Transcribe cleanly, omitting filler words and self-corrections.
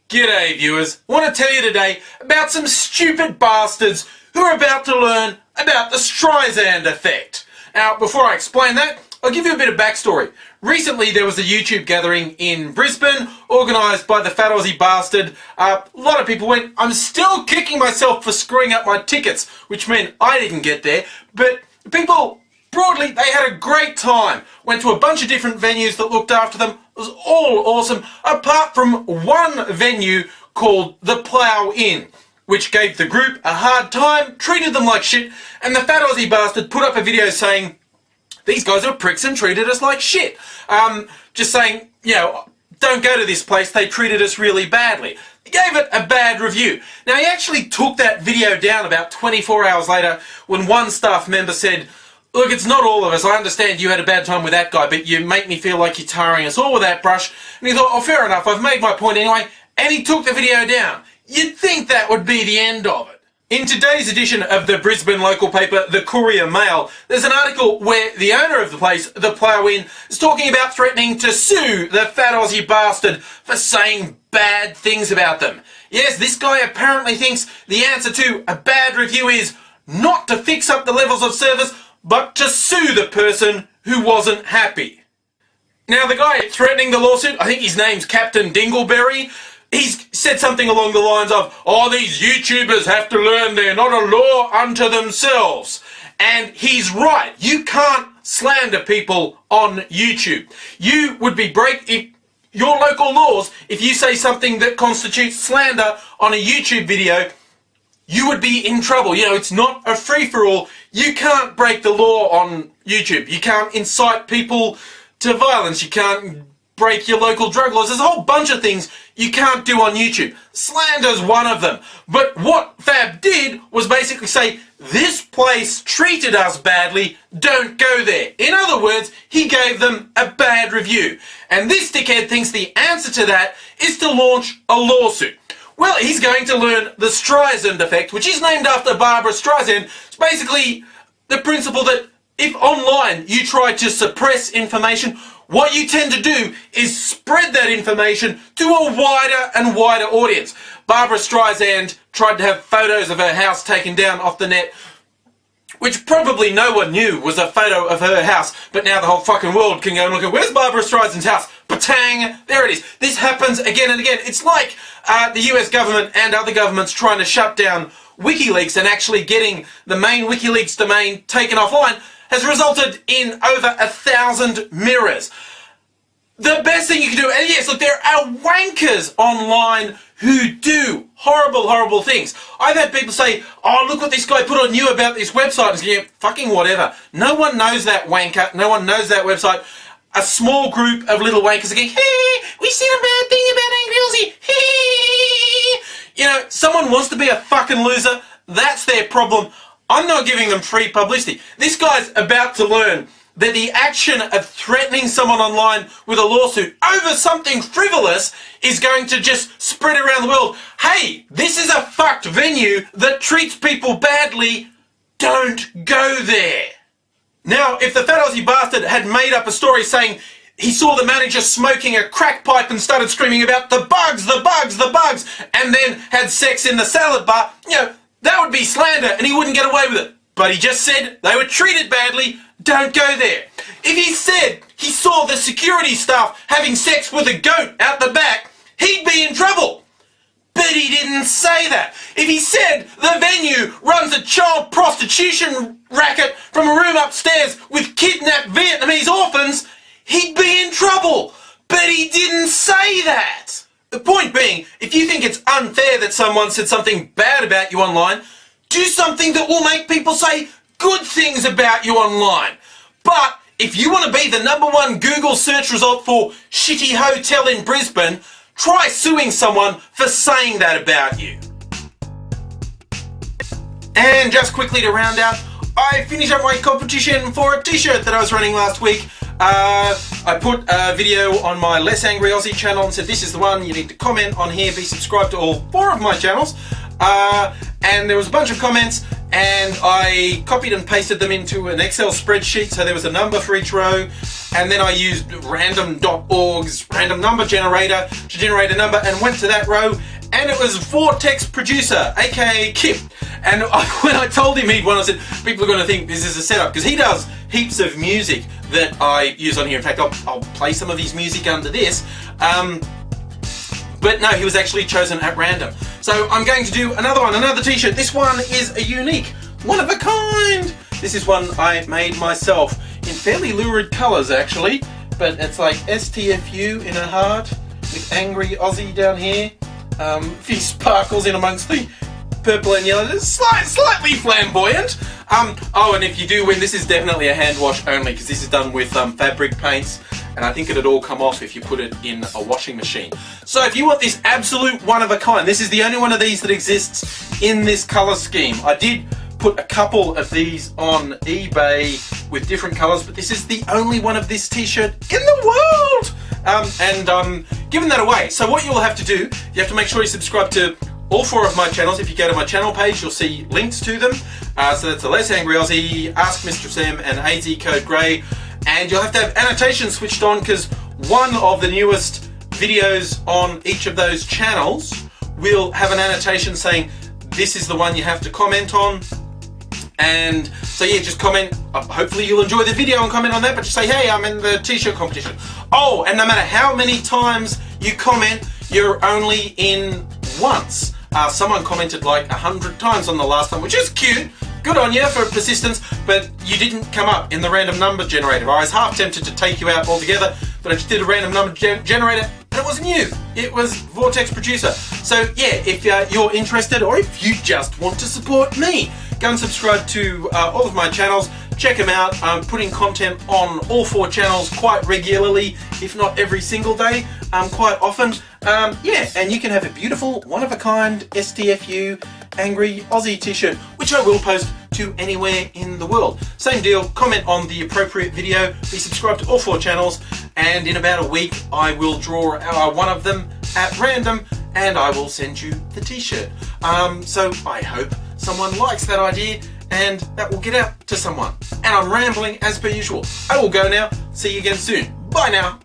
G'day viewers, I want to tell you today about some stupid bastards who are about to learn about the Streisand effect. Now, before I explain that, I'll give you a bit of backstory. Recently there was a YouTube gathering in Brisbane, organised by the fat Aussie Basterd. A lot of people went. I'm still kicking myself for screwing up my tickets, which meant I didn't get there, but people, broadly, they had a great time. Went to a bunch of different venues that looked after them. It was all awesome, apart from one venue called the Plough Inn, which gave the group a hard time, treated them like shit, and the fat Aussie Basterd put up a video saying, these guys are pricks and treated us like shit. Just saying, you know, don't go to this place, they treated us really badly. He gave it a bad review. Now, he actually took that video down about 24 hours later when one staff member said, look, it's not all of us. I understand you had a bad time with that guy, but you make me feel like you're tarring us all with that brush. And he thought, oh, fair enough, I've made my point anyway. And he took the video down. You'd think that would be the end of it. In today's edition of the Brisbane local paper, the Courier Mail, there's an article where the owner of the place, the Plough Inn, is talking about threatening to sue the fat Aussie Basterd for saying bad things about them. Yes, this guy apparently thinks the answer to a bad review is not to fix up the levels of service, but to sue the person who wasn't happy. Now, the guy threatening the lawsuit, I think his name's Captain Dingleberry, he's said something along the lines of, oh, these YouTubers have to learn they're not a law unto themselves. And he's right. You can't slander people on YouTube. You would be breaking your local laws if you say something that constitutes slander on a YouTube video. You would be in trouble. You know, it's not a free-for-all. You can't break the law on YouTube. You can't incite people to violence. You can't break your local drug laws. There's a whole bunch of things you can't do on YouTube. Slander's one of them. But what Fab did was basically say, this place treated us badly, don't go there. In other words, he gave them a bad review. And this dickhead thinks the answer to that is to launch a lawsuit. Well, he's going to learn the Streisand effect, which is named after Barbara Streisand. It's basically the principle that if online you try to suppress information, what you tend to do is spread that information to a wider and wider audience. Barbara Streisand tried to have photos of her house taken down off the net, which probably no one knew was a photo of her house, but now the whole fucking world can go and look at, where's Barbara Streisand's house? Patang! There it is. This happens again and again. It's like the US government and other governments trying to shut down WikiLeaks, and actually getting the main WikiLeaks domain taken offline has resulted in over 1,000 mirrors. The best thing you can do, and yes, look, there are wankers online who do horrible, horrible things. I've had people say, oh, look what this guy put on you about this website. And yeah, fucking whatever. No one knows that wanker. No one knows that website. A small group of little wankers are going, hey, we said a bad thing about Angry Aussie. Hey. You know, someone wants to be a fucking loser. That's their problem. I'm not giving them free publicity. This guy's about to learn that the action of threatening someone online with a lawsuit over something frivolous is going to just spread around the world. Hey, this is a fucked venue that treats people badly. Don't go there. Now, if the fat Aussie Basterd had made up a story saying he saw the manager smoking a crack pipe and started screaming about the bugs, the bugs, the bugs, and then had sex in the salad bar, you know, that would be slander and he wouldn't get away with it. But he just said they were treated badly, don't go there. If he said he saw the security staff having sex with a goat out the back, he'd be in trouble. But he didn't say that. If he said the venue runs a child prostitution racket from a room upstairs with kidnapped Vietnamese orphans, he'd be in trouble. But he didn't say that. The point being, if you think it's unfair that someone said something bad about you online, do something that will make people say good things about you online. But if you want to be the #1 Google search result for shitty hotel in Brisbane, try suing someone for saying that about you. And just quickly to round out, I finished up my competition for a t-shirt that I was running last week. I put a video on my Less Angry Aussie channel and said this is the one, you need to comment on here, be subscribed to all 4 of my channels. And there was a bunch of comments, and I copied and pasted them into an Excel spreadsheet, so there was a number for each row, and then I used random.org's random number generator to generate a number and went to that row, and it was Vortex Producer, aka Kip. And when I told him he'd won, I said, people are going to think this is a setup, because he does heaps of music that I use on here. In fact, I'll play some of his music under this. But no, he was actually chosen at random. So I'm going to do another one, another t-shirt. This one is a unique, one of a kind. This is one I made myself in fairly lurid colours actually, but it's like STFU in a heart with Angry Aussie down here. A few sparkles in amongst the purple and yellow. It's slightly flamboyant. Oh, and if you do win, this is definitely a hand wash only, because this is done with fabric paints, and I think it'd all come off if you put it in a washing machine. So if you want this absolute one of a kind, this is the only one of these that exists in this colour scheme. I did put a couple of these on eBay with different colours, but this is the only one of this t-shirt in the world! And I'm giving that away. So what you'll have to do, you have to make sure you subscribe to all 4 of my channels. If you go to my channel page, you'll see links to them. So that's the Let's Angry Aussie, Ask Mistress M, and AZ Code Grey. And you'll have to have annotations switched on, because one of the newest videos on each of those channels will have an annotation saying this is the one you have to comment on. And so yeah, just comment. Hopefully you'll enjoy the video and comment on that, but just say, hey, I'm in the t-shirt competition. Oh, and no matter how many times you comment, you're only in once. Someone commented like 100 times on the last one, which is cute. Good on you for persistence, but you didn't come up in the random number generator. I was half tempted to take you out altogether, but I just did a random number generator, and it wasn't you. It was Vortex Producer. So yeah, if you're interested, or if you just want to support me, go and subscribe to all of my channels. Check them out. I'm putting content on all 4 channels quite regularly, if not every single day, quite often. Yeah, and you can have a beautiful, one-of-a-kind STFU Angry Aussie t-shirt, which I will post to anywhere in the world. Same deal, comment on the appropriate video, be subscribed to all 4 channels, and in about a week I will draw one of them at random, and I will send you the t-shirt. So I hope someone likes that idea, and that will get out to someone. And I'm rambling as per usual. I will go now. See you again soon. Bye now.